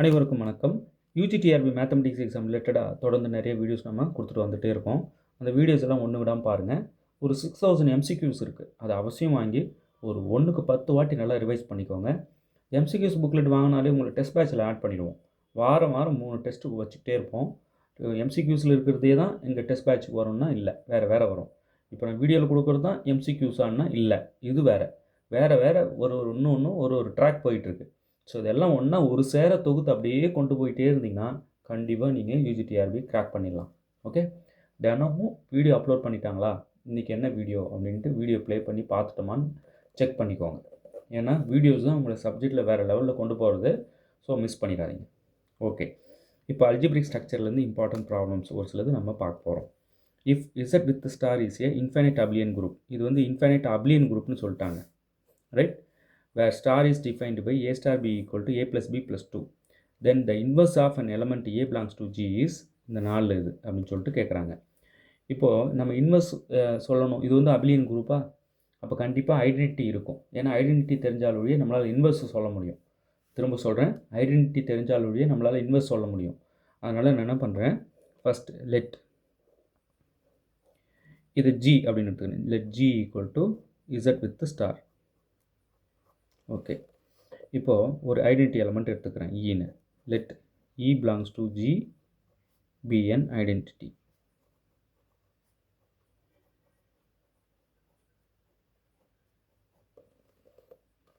அனைவருக்கும் வணக்கம். UGTRB mathematics exam ரிலேட்டடாக தொடர்ந்து நிறைய வீடியோஸ் நம்ம கொடுத்துட்டு வந்துகிட்டே இருக்கோம். அந்த வீடியோஸ் எல்லாம் ஒன்று விடாமல் பாருங்கள். ஒரு 6000 எம்சிக்யூஸ் இருக்குது. அதை அவசியம் வாங்கி ஒரு 1க்கு 10 வாட்டி நல்லா ரிவைஸ் பண்ணிக்கோங்க. எம்சிக்யூஸ் புக்லெட் வாங்கினாலே உங்களை டெஸ்ட் பேட்சில் ஆட் பண்ணிடுவோம். வாரம் 3 டெஸ்ட்டுக்கு வச்சுக்கிட்டே இருப்போம். எம்சிக்யூஸில் இருக்கிறதே தான் எங்கள் டெஸ்ட் பேட்சுக்கு வரும்னா இல்லை, வேறு வரும். இப்போ நான் வீடியோவில் கொடுக்குறது தான் எம்சிக்யூஸானா இல்லை, இது வேறு ஒரு ட்ராக் போயிட்டுருக்கு. ஸோ இதெல்லாம் ஒன்றா ஒரு சேர தொகுத்து அப்படியே கொண்டு போயிட்டே இருந்தீங்கன்னா கண்டிப்பாக நீங்கள் யூஜிடிஆர்பி கிராக் பண்ணிடலாம். ஓகே, தினமும் வீடியோ அப்லோட் பண்ணிட்டாங்களா, இன்றைக்கி என்ன வீடியோ அப்படின்ட்டு வீடியோ ப்ளே பண்ணி பார்த்துட்டோமான்னு செக் பண்ணிக்கோங்க. ஏன்னா வீடியோஸ் தான் உங்களை சப்ஜெக்டில் வேறு லெவலில் கொண்டு போகிறது. ஸோ மிஸ் பண்ணிடாதீங்க. ஓகே, இப்போ அல்ஜிப்ரிக் ஸ்ட்ரக்சர்லேருந்து இம்பார்ட்டன்ட் ப்ராப்ளம்ஸ் ஒரு சிலது நம்ம பார்க்க போகிறோம். If Z with star is a infinite abelian group, இது வந்து இன்ஃபைனைட் அபிலியன் குரூப்னு சொல்லிட்டாங்க, right? Where star is defined by a star b equal to a plus b plus 2, then the inverse of an element a belongs to g is இந்த 4 இது அப்படின்னு சொல்லிட்டு கேட்குறாங்க. இப்போது நம்ம இன்வர்ஸ் சொல்லணும். இது வந்து அபிலியன் குரூப்பா, அப்போ கண்டிப்பாக ஐடென்டிட்டி இருக்கும். ஏன்னா ஐடென்டிட்டி தெரிஞ்சால் ஒழிய நம்மளால் இன்வர்ஸ் சொல்ல முடியும். திரும்ப சொல்கிறேன், ஐடென்டிட்டி தெரிஞ்சால் ஒழிய நம்மளால் இன்வர்ஸ் சொல்ல முடியும். அதனால் நான் என்ன பண்ணுறேன், ஃபஸ்ட் லெட் இது g அப்படின்னு எடுத்துக்கிறேன். Let g equal to Z with star. Okay, இப்போது ஒரு ஐடென்டிட்டி எலமெண்ட் எடுத்துக்கிறேன் ஈன்னு. Let E belongs to G be an identity.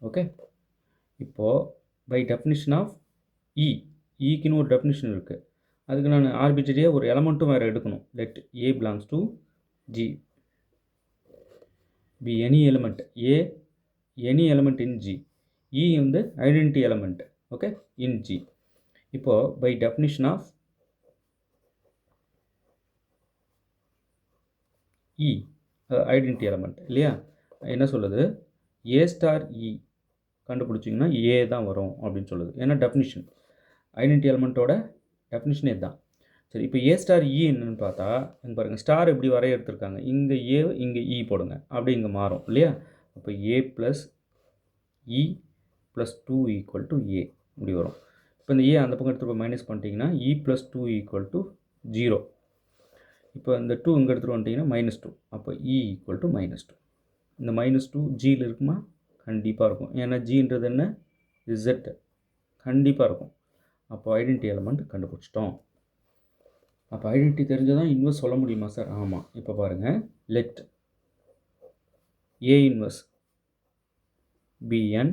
Okay, இப்போது பை டெஃபினிஷன் ஆஃப் ஈக்குன்னு ஒரு டெஃபினிஷன் இருக்குது. அதுக்கு நான் ஆர்பிட்டரியாக ஒரு எலமெண்ட்டும் வேறு எடுக்கணும். Let a belongs to G be any element a, any element in G. E வந்து identity element, okay, in G. இப்போது by definition of e identity element இல்லையா, என்ன சொல்லுது, ஏ ஸ்டார் இ கண்டுபிடிச்சிங்கன்னா ஏ தான் வரும் அப்படின்னு சொல்லுது. ஏன்னா டெஃபினிஷன் ஐடென்டிட்டி எலமெண்ட்டோட டெஃபினிஷனே தான். சரி, இப்போ ஏ ஸ்டார் இ என்னன்னு பார்த்தா இங்கே பாருங்கள், ஸ்டார் எப்படி வரையறுத்துருக்காங்க, இங்கே ஏ இங்கே இ போடுங்க, அப்படி இங்கே மாறும் இல்லையா. அப்போ A plus E plus 2 equal to A இப்படி வரும். இப்போ இந்த ஏ அந்த பக்கம் எடுத்துகிட்டு போய் மைனஸ் பண்ணிட்டீங்கன்னா இ ப்ளஸ் 2 ஈக்குவல் டு 0. இப்போ இந்த 2 இங்கே எடுத்துகிட்டு வந்துட்டிங்கன்னா -2. அப்போ இ ஈக்குவல் டு -2. இந்த -2 ஜியில் இருக்குமா, கண்டிப்பாக இருக்கும். ஏன்னா ஜின்றது என்ன, இசட், கண்டிப்பாக இருக்கும். அப்போ ஐடென்டிட்டி எலமெண்ட் கண்டுபிடிச்சிட்டோம். அப்போ ஐடென்டிட்டி தெரிஞ்சால் தான் இன்வெர்ஸ் சொல்ல முடியுமா சார்? ஆமாம். இப்போ பாருங்கள், let A inverse bn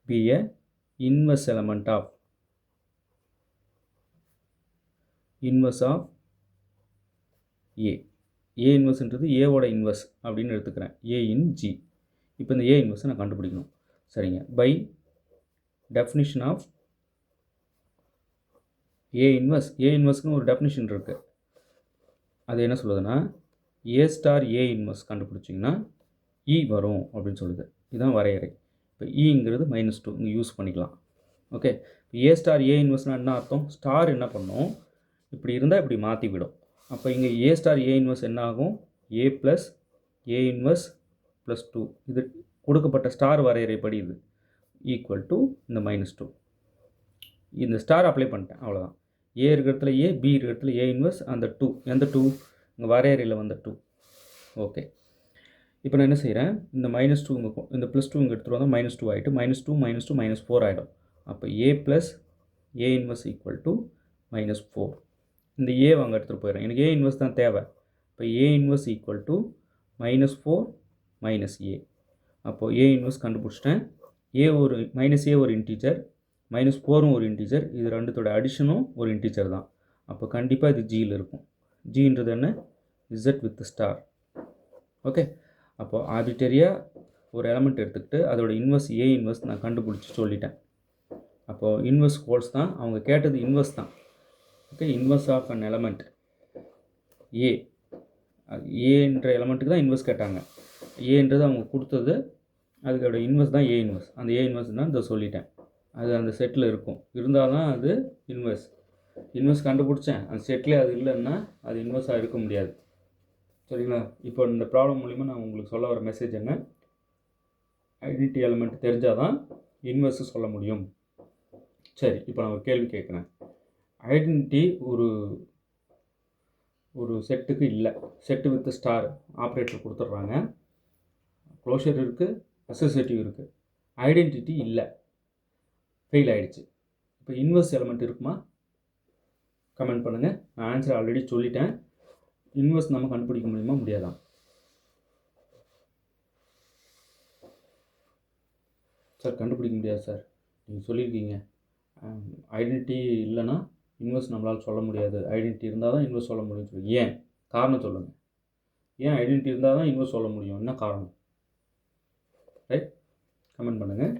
be a inverse element of a. a இன்வெர்ஸ்ன்றது ஏவோட இன்வெர்ஸ் அப்படின்னு எடுத்துக்கிறேன், a இன் g. இப்போ இந்த a இன்வெர்ஸை நான் கண்டுபிடிக்கணும். சரிங்க, பை டெஃபினிஷன் ஆஃப் a இன்வெர்ஸ்னு ஒரு டெஃபினிஷன் இருக்குது. அது என்ன சொல்லுதுன்னா, a ஸ்டார் a இன்வெர்ஸ் கண்டுபிடிச்சிங்கன்னா இ வரும் அப்படின்னு சொல்லுது. இதுதான் வரையறை. இப்போ ஈங்கிறது -2 இங்கே யூஸ் பண்ணிக்கலாம். ஓகே, ஏ ஸ்டார் ஏ இன்வெர்ஸ்னால் என்ன அர்த்தம், ஸ்டார் என்ன பண்ணும், இப்படி இருந்தால் இப்படி மாற்றி விடும். அப்போ இங்கே ஏ ஸ்டார் ஏ இன்வெர்ஸ் என்ன ஆகும், ஏ ப்ளஸ் ஏ இன்வெர்ஸ் ப்ளஸ் 2, இது கொடுக்கப்பட்ட ஸ்டார் வரையறைப்படி இது ஈக்குவல் டு இந்த -2. இந்த ஸ்டார் அப்ளை பண்ணிட்டேன், அவ்வளோதான். ஏ இருக்கிற ஏ, பி இருக்கிற ஏ இன்வெர்ஸ், அந்த 2 எந்த 2, இங்கே வரையறையில் வந்த 2. ஓகே, இப்போ நான் என்ன செய்கிறேன், இந்த -2 இங்கே இந்த +2 இங்கே எடுத்துகிட்டு வந்தால் -2 ஆகிட்டு -2 -4 ஆகிடும். அப்போ A plus A inverse equal to -4. இந்த ஏ அங்கே எடுத்துகிட்டு போயிடுறேன், எனக்கு ஏ இன்வெர்ஸ் தான் தேவை. இப்போ ஏ இன்வெர்ஸ் ஈக்குவல் டு -4 - ஏ. அப்போது ஏ இன்வெர்ஸ் கண்டுபிடிச்சிட்டேன். ஏ ஒரு -ஏ ஒரு இன்டீஜர், -4ம் ஒரு இன்டீஜர், இது ரெண்டுத்தோட அடிஷனும் ஒரு இன்டீஜர் தான். அப்போ கண்டிப்பாக இது ஜியில் இருக்கும். ஜின்றது என்ன, இசட் வித் ஸ்டார். ஓகே, அப்போது ஆர்பிட்டரியாக ஒரு எலமெண்ட் எடுத்துக்கிட்டு அதோட இன்வெர்ஸ் ஏ இன்வெர்ஸ் நான் கண்டுபிடிச்சி சொல்லிட்டேன். அப்போது இன்வெர்ஸ் கோல்ஸ் தான் அவங்க கேட்டது, இன்வெர்ஸ் தான். Okay, inverse of an element A, ஏன்ற எலமெண்ட்டுக்கு தான் இன்வெர்ஸ் கேட்டாங்க. ஏன்றது அவங்க கொடுத்தது, அதுக்கோட இன்வெர்ஸ் தான் ஏ இன்வெர்ஸ். அந்த ஏ இன்வெர்ஸ் தான் இதை சொல்லிட்டேன், அது அந்த செட்டில் இருக்கும். இருந்தால் தான் அது இன்வெர்ஸ் கண்டுபிடிச்சேன். அந்த செட்டில் அது இல்லைன்னா அது இன்வெர்ஸாக இருக்க முடியாது. சரிங்களா? இப்போ இந்த ப்ராப்ளம் மூலிமா நான் உங்களுக்கு சொல்ல வர மெசேஜ் என்ன, ஐடென்டிட்டி எலமெண்ட் தெரிஞ்சால் தான் இன்வெர்ஸ் சொல்ல முடியும். சரி, இப்போ நான் ஒரு கேள்வி கேட்குறேன். ஐடென்டிட்டி ஒரு செட்டுக்கு இல்லை. செட்டு வித் ஸ்டார் ஆப்ரேட்டர் கொடுத்துட்றாங்க. க்ளோஷர் இருக்குது, அசோசியேட்டிவ் இருக்குது. ஐடென்டிட்டி இல்லை, ஃபெயில் ஆகிடுச்சு. இப்போ இன்வெர்ஸ் எலமெண்ட் இருக்குமா? கமெண்ட் பண்ணுங்கள். நான் ஆன்சர் ஆல்ரெடி சொல்லிட்டேன். இன்வெர்ஸ் நம்ம கண்டுபிடிக்க முடியுமா, முடியாதான்? சார் கண்டுபிடிக்க முடியாது சார், நீங்கள் சொல்லியிருக்கீங்க. ஐடென்டிட்டி இல்லைன்னா இன்வெர்ஸ் நம்மளால் சொல்ல முடியாது, ஐடென்டிட்டி இருந்தால் தான் இன்வெர்ஸ் சொல்ல முடியும்னு சொல்லி. ஏன் காரணம் சொல்லுங்கள். ஏன் ஐடென்டிட்டி இருந்தால் தான் இன்வெர்ஸ் சொல்ல முடியும், என்ன காரணம்? ரைட், கமெண்ட் பண்ணுங்கள்.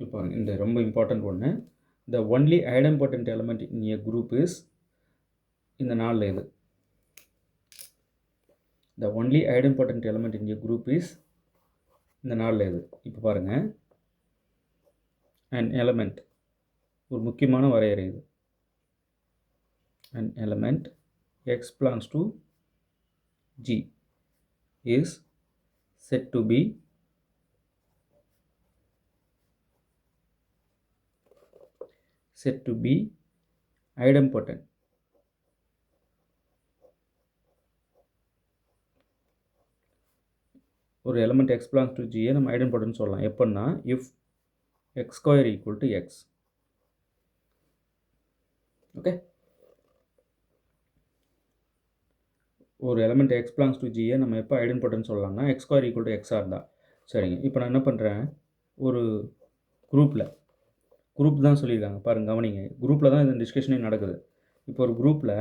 இப்போ இந்த ரொம்ப இம்பார்ட்டண்ட் ஒன்று. The only idempotent element in a group is, இந்த நாளில் இது. The only idempotent element in a group is, இந்த நாளில் இது. இப்போ பாருங்கள், an element, ஒரு முக்கியமான வரையறை இது. an element x belongs to G is said to be idempotent. ஒரு element x belongs to G நம்ம ஐடெம்பார்ட்டன்ட் சொல்லலாம் எப்படின்னா, if x square equal to x. Okay, ஒரு element x belongs to G நம்ம எப்போ ஐடெம்பார்ட்டன்ட் சொல்லலாம்னா x square equal to x இருந்தால். சரிங்க, இப்போ நான் என்ன பண்ணுறேன், ஒரு குரூப் தான் சொல்லியிருக்காங்க பாருங்கள், கவனிங்க. குரூப்பில் தான் இந்த டிஸ்கஷனே நடக்குது. இப்போ ஒரு குரூப்பில்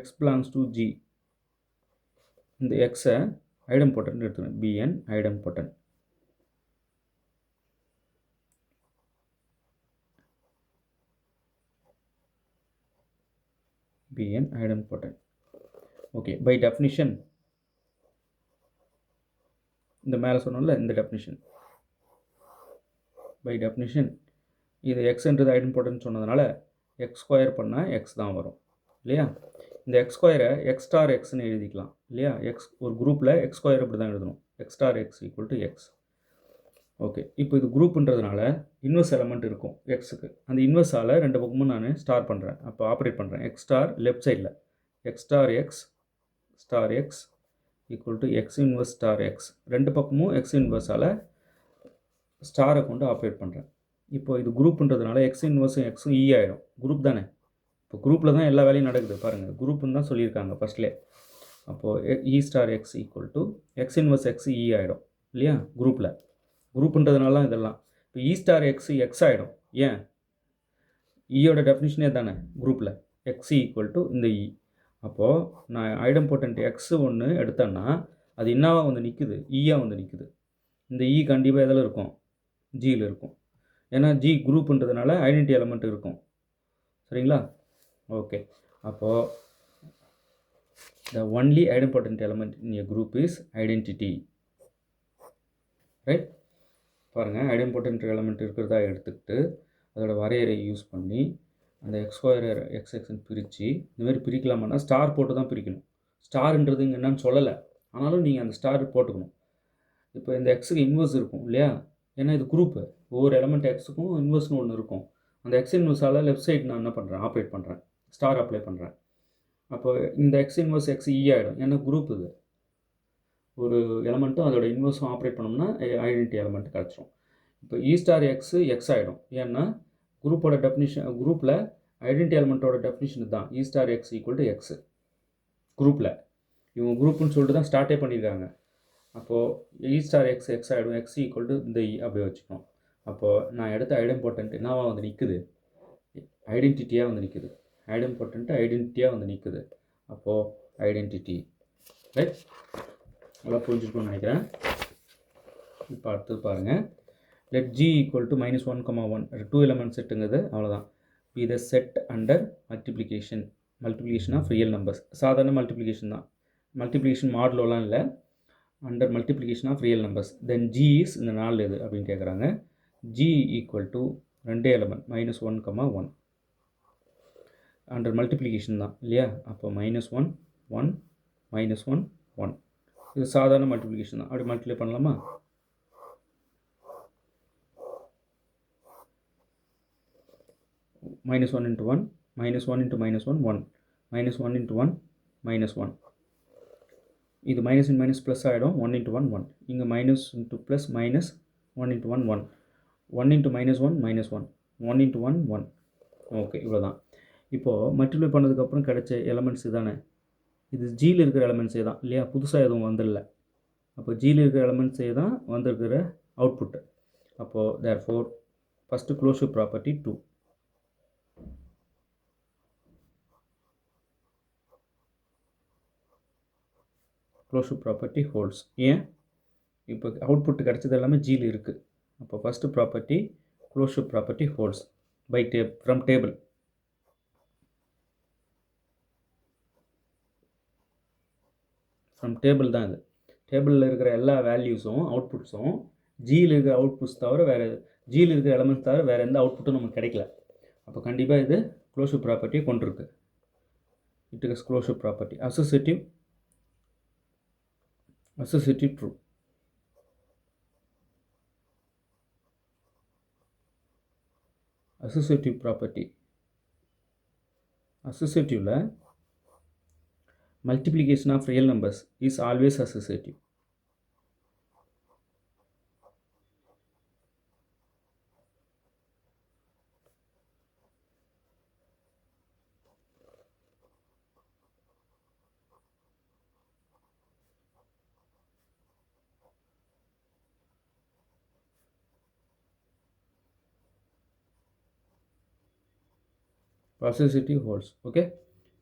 x belongs to G, இந்த எக்ஸை ஐடெம்பார்ட்டன்ட் எடுத்துக்கணும், bn idempotent. bn idempotent. Okay, by definition, இந்த மேலே சொன்னோம்ல இந்த டெஃபினிஷன், பை டெஃபினிஷன் இது எக்ஸ்ன்றது ஐடெம்பார்ட்டன்ட் சொன்னதுனால எக்ஸ் ஸ்கொயர் பண்ணால் எக்ஸ் தான் வரும் இல்லையா? இந்த எக்ஸ் ஸ்கொயரை எக்ஸ் ஸ்டார் எக்ஸ்னு எழுதிக்கலாம் இல்லையா? எக்ஸ் ஒரு குரூப்பில் எக்ஸ் ஸ்கொயர் அப்படி தான் எழுதணும், X star x equal to X. Okay, இப்போ இது குரூப்புன்றதுனால இன்வெர்ஸ் எலமெண்ட் இருக்கும் எக்ஸுக்கு. அந்த இன்வெர்ஸால் ரெண்டு பக்கமும் நான் ஸ்டார் பண்ணுறேன், அப்போ ஆப்ரேட் பண்ணுறேன். எக்ஸ் ஸ்டார் லெஃப்ட் சைடில் X star x equal to x inverse star X. ரெண்டு பக்கமும் எக்ஸ் இன்வெர்ஸால் ஸ்டாரை கொண்டு ஆப்ரேட் பண்ணுறேன். இப்போ இது குரூப்புன்றதுனால எக்ஸ் இன்வெர்ஸும் எக்ஸும் இ ஆகிடும், குரூப் தானே. இப்போ குரூப்பில் தான் எல்லா வேலையும் நடக்குது பாருங்கள், குரூப்புன்னு தான் சொல்லியிருக்காங்க ஃபஸ்ட்லே. அப்போது e star x equal to x inverse x e ஆகிடும் இல்லையா? குரூப்புன்றதுனால தான் இதெல்லாம். இப்போ இ ஸ்டார் எக்ஸ் எக்ஸ் ஆகிடும். ஏன்? ஈயோட டெஃபினிஷனே தானே குரூப்பில், எக்ஸ் ஈக்குவல் டு இந்த இ. அப்போது நான் ஐடெம்பார்ட்டன்ட் எக்ஸு ஒன்று எடுத்தேன்னா அது என்னவாக வந்து நிற்குது, ஈயாக வந்து நிற்குது. இந்த இ கண்டிப்பாக எதில் இருக்கும், ஜியில் இருக்கும். ஏன்னா ஜி குரூப்புன்றதுனால ஐடென்டிட்டி எலமெண்ட் இருக்கும். சரிங்களா? ஓகே, அப்போது the only idempotent element in a group is identity. Right, பாருங்கள், ஐடெம்பார்ட்டன்ட் எலமெண்ட் இருக்கிறதா எடுத்துக்கிட்டு அதோட வரையறை யூஸ் பண்ணி அந்த எக்ஸ் ஸ்கொயர் எக்ஸ்ன்னு பிரித்து இந்தமாரி பிரிக்கலாமான்னா ஸ்டார் போட்டு தான் பிரிக்கணும். ஸ்டார்ன்றது இங்கே என்னன்னு சொல்லலை, ஆனாலும் நீங்கள் அந்த ஸ்டார் போட்டுக்கணும். இப்போ இந்த எக்ஸுக்கு இன்வெர்ஸ் இருக்கும் இல்லையா? ஏன்னா இது குரூப்பு, ஒவ்வொரு எலமெண்ட் எக்ஸுக்கும் இன்வெர்ஸ்னு ஒன்று இருக்கும். அந்த எக்ஸ் இன்வெர்ஸால் லெஃப்ட் சைடு நான் என்ன பண்ணுறேன், ஆப்ரேட் பண்ணுறேன், ஸ்டார் அப்ளை பண்ணுறேன். அப்போ இந்த எக்ஸ் இன்வெர்ஸ் எக்ஸ் இ ஆகிடும், ஏன்னா குரூப் இது. ஒரு எலமெண்ட்டும் அதோட இன்வெர்ஸும் ஆப்ரேட் பண்ணோம்னா ஐடென்டிட்டி எலமெண்ட் கிடச்சிரும். இப்போ இ ஸ்டார் எக்ஸு எக்ஸ் ஆகிடும், ஏன்னா குரூப்போட டெஃபினிஷன், குரூப்பில் ஐடென்டிட்டி எலமெண்ட்டோட டெஃபினிஷன் தான் e star x equal to x. குரூப்பில் இவங்க குரூப்புன்னு சொல்லிட்டு தான் ஸ்டார்ட்டே பண்ணியிருக்காங்க. அப்போது இ ஸ்டார் எக்ஸ் எக்ஸ் ஆகிடும், எக்ஸ் ஈக்குவல் டு இந்த இ அப்படியே வச்சுக்கணும். அப்போது நான் எடுத்த ஐடெம்பார்ட்டன்ட் என்னவாக வந்து நிற்குது, ஐடென்டிட்டியாக வந்து நிற்குது. ஐடென்டிட்டியாக வந்து நிற்குது. அப்போது ஐடென்டிட்டி. ரைட், நல்லா புரிஞ்சுக்கணும்னு நினைக்கிறேன். இப்போ அடுத்தது பாருங்கள், let G equal to -1, 1 2 element செட்டுங்கிறது அவ்வளோதான். இதை set under multiplication of real numbers. சாதாரண மல்டிப்ளிகேஷன் தான், மல்டிப்ளிகேஷன் மாடலோலாம் இல்லை, under multiplication of real numbers. Then G is இந்த 4 எது அப்படின்னு கேட்குறாங்க. G equal to 2 element -1, 1 under multiplication தான் இல்லையா? அப்போ -1, 1 -1, 1 இது சாதாரண மல்டிப்ளிகேஷன் தான். அப்படி மல்டிப்ளை பண்ணலாமா? -1 into 1, -1 into -1, 1, -1 into 1, -1. இது மைனஸ் இன் மைனஸ் ப்ளஸ் ஆகிடும். 1 into 1, 1. இங்கே minus into plus minus 1 into 1, 1. 1 into -1, -1. 1 into 1, 1. Okay, இவ்வளோ தான். இப்போது மல்டிப்ளை பண்ணதுக்கப்புறம் கிடைச்ச எலமெண்ட்ஸ் தானே, இது ஜியில் இருக்கிற எலமெண்ட்ஸே தான் இல்லையா, புதுசாக எதுவும் வந்துடல. அப்போ ஜியில் இருக்கிற எலமெண்ட்ஸே தான் வந்திருக்கிற அவுட்புட்டு. அப்போது therefore first closure property 2. Closure property holes. ஏன் இப்போ அவுட்புட் கிடச்சது எல்லாமே ஜியில் இருக்குது. அப்போ first property closure property holes by from table. From table தான் இது. டேபிளில் இருக்கிற எல்லா வேல்யூஸும் அவுட்புட்ஸும் ஜியில் இருக்கிற அவுட்புட்ஸ் தவிர வேறு, ஜியில் இருக்கிற எலமெண்ட்ஸ் தவிர வேறு எந்த அவுட்புட்டும் நமக்கு கிடைக்கல. அப்போ கண்டிப்பாக இது க்ளோஷர் ப்ராப்பர்ட்டியை கொண்டிருக்கு. It is closure property. Associative true. Associative property. அசோசியேட்டிவில் multiplication of real numbers is always associative. Associative holds. Okay,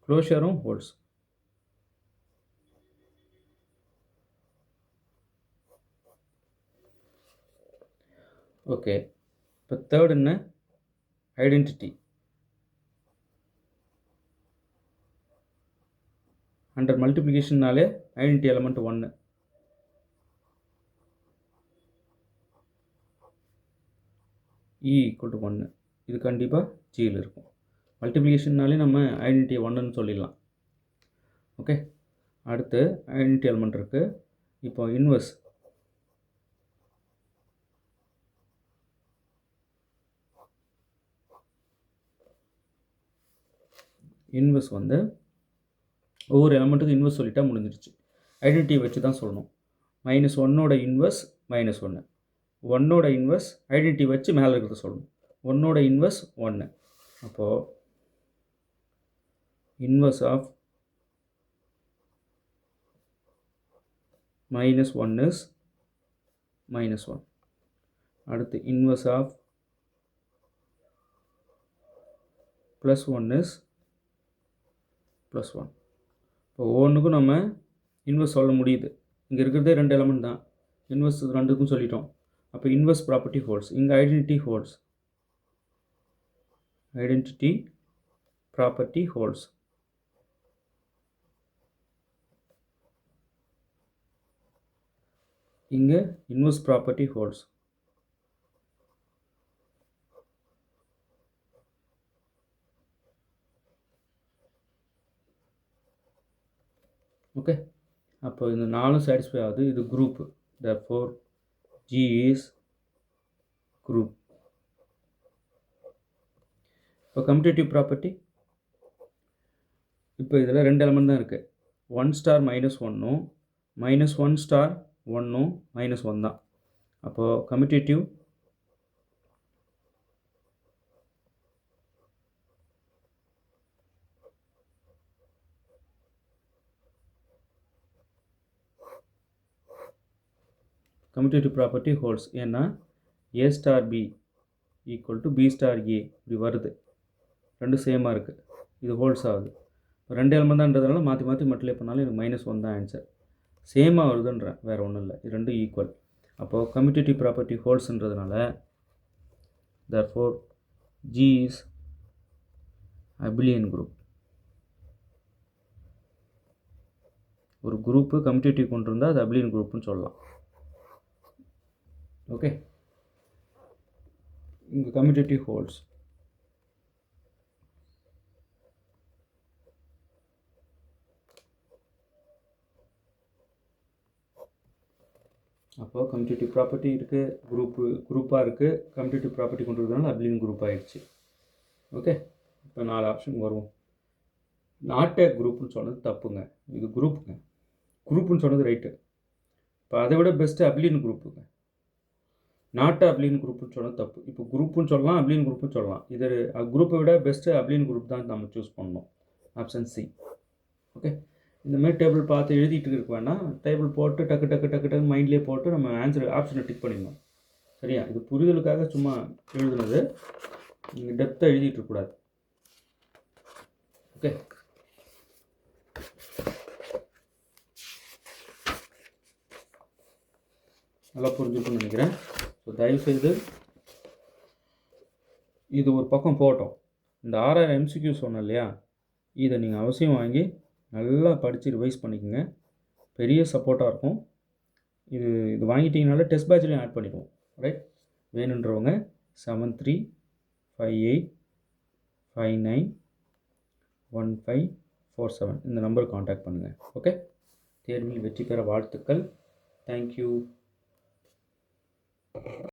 closure holds. Okay, இப்போ தேர்ட் என்ன, ஐடென்டிட்டி. அண்டர் மல்டிப்ளிகேஷன்னாலே ஐடென்டிட்டி எலமெண்ட் 1. E = 1. இது கண்டிப்பாக ஜியில் இருக்கும். மல்டிப்ளிகேஷன்னாலே நம்ம ஐடென்டிட்டி 1ன்னு சொல்லிடலாம். ஓகே, அடுத்து ஐடென்டிட்டி எலமெண்ட் இருக்குது. இப்போ இன்வெர்ஸ். இன்வெர்ஸ் வந்து ஒவ்வொரு எலமெண்ட்டுக்கும் இன்வெர்ஸ் சொல்லிட்டா முடிஞ்சிருச்சு. ஐடென்டிட்டி வச்சு தான் சொல்லணும். -1 இன்வெர்ஸ் -1, 1 இன்வெர்ஸ் ஐடென்டிட்டி வச்சு மேலே இருக்கிறத சொல்லணும். 1 இன்வெர்ஸ் 1. அப்போது இன்வெர்ஸ் ஆஃப் -1 இஸ் -1. அடுத்து இன்வெர்ஸ் ஆஃப் +1 இஸ் +1. இப்போ ஒவ்வொன்றுக்கும் நம்ம இன்வெர்ஸ் சொல்ல முடியுது. இங்கே இருக்கிறதே 2 எலமெண்ட் தான், இன்வெர்ஸ் 2க்கும் சொல்லிட்டோம். அப்போ இன்வெர்ஸ் ப்ராப்பர்ட்டி ஹோல்ஸ். இங்கே identity holes. Identity property holes. இங்கே இன்வெர்ஸ் ப்ராப்பர்ட்டி ஹோல்ஸ். ஓகே, அப்போ இந்த 4 சாட்டிஸ்ஃபை ஆகுது. இது group. Therefore G is group. இப்போ கம்யூட்டேட்டிவ் ப்ராப்பர்ட்டி. இப்போ இதில் 2 எலமெண்ட் தான் இருக்குது. 1 ஸ்டார் -1ம் -1 ஸ்டார் 1ம் -1 தான். அப்போது கம்யூட்டேட்டிவ் ப்ராப்பர்ட்டி ஹோல்ஸ். ஏன்னா A star B = B star A இப்படி வருது. 2 சேமாக இருக்குது. இது ஹோல்ஸ் ஆகுது. 2 எலமெண்ட் தான்றதுனால மாற்றி மாற்றி மல்டிப்ளை பண்ணாலும் எனக்கு -1 தான் ஆன்சர். சேமாக வருதுன்றேன், வேறு ஒன்றும் இல்லை. இது 2 ஈக்குவல். அப்போது கம்யூட்டேட்டிவ் ப்ராப்பர்ட்டி ஹோல்ஸ்ன்றதுனால therefore G is abelian group. ஒரு குரூப்பு கம்யூட்டேட்டிவ் கொண்டு இருந்தால் அது அபிலியன் குரூப்னு சொல்லலாம். ஓகே, இங்கே கம்யூட்டேட்டிவ் ஹோல்ஸ். அப்போது கம்யூட்டேட்டிவ் ப்ராப்பர்ட்டி இருக்குது, குரூப்பாக இருக்குது. கம்யூட்டேட்டிவ் ப்ராப்பர்ட்டி கொண்டு வரதுனால அபிலியன் குரூப் ஆகிடுச்சு. ஓகே. இப்போ 4 ஆப்ஷன் வரும். நாட் ஏ குரூப்னு சொன்னது தப்புங்க. இது குரூப்புங்க. குரூப்புன்னு சொன்னது ரைட்டு. இப்போ அதை விட பெஸ்ட்டு அப்ளின் குரூப்புங்க. நாட் அப்ளின் குரூப்னு சொன்னது தப்பு. இப்போ குரூப்புன்னு சொல்லலாம், அப்ளின் குரூப்னு சொல்லலாம். இது குரூப்பை விட பெஸ்ட்டு அப்ளின் குரூப் தான் நம்ம சூஸ் பண்ணணும். Option C. ஓகே. இந்த மாதிரி டேபிள் பார்த்து எழுதிட்டு இருக்க வேணாம். டேபிள் போட்டு டக்கு டக்கு டக்கு டக்கு மைண்ட்லேயே போட்டு நம்ம ஆன்சர் ஆப்ஷனை டிக் பண்ணிடணும். சரியா? இது புரிதலுக்காக சும்மா எழுதுனது. நீங்கள் டெப்த்தாக எழுதிட்டு இருக்கக்கூடாது. ஓகே. நல்லா புரிஞ்சுக்கணும்னு நினைக்கிறேன். ஸோ தயவுசெய்து இது ஒரு பக்கம் போட்டோம். இந்த 6000 MCQ சொன்னேன் இல்லையா, இதை நீங்கள் அவசியம் வாங்கி நல்லா படித்து ரிவைஸ் பண்ணிக்கோங்க. பெரிய சப்போர்ட்டாக இருக்கும். இது வாங்கிட்டீங்கனால டெஸ்ட் பேட்ச்லையும் ஆட் பண்ணிடுவோம். ரைட்? வேணுன்றவங்க 7358591547 இந்த நம்பருக்கு காண்டாக்ட் பண்ணுங்கள். ஓகே. தேர்வில் வெற்றி பெற வாழ்த்துக்கள். தேங்க்யூ.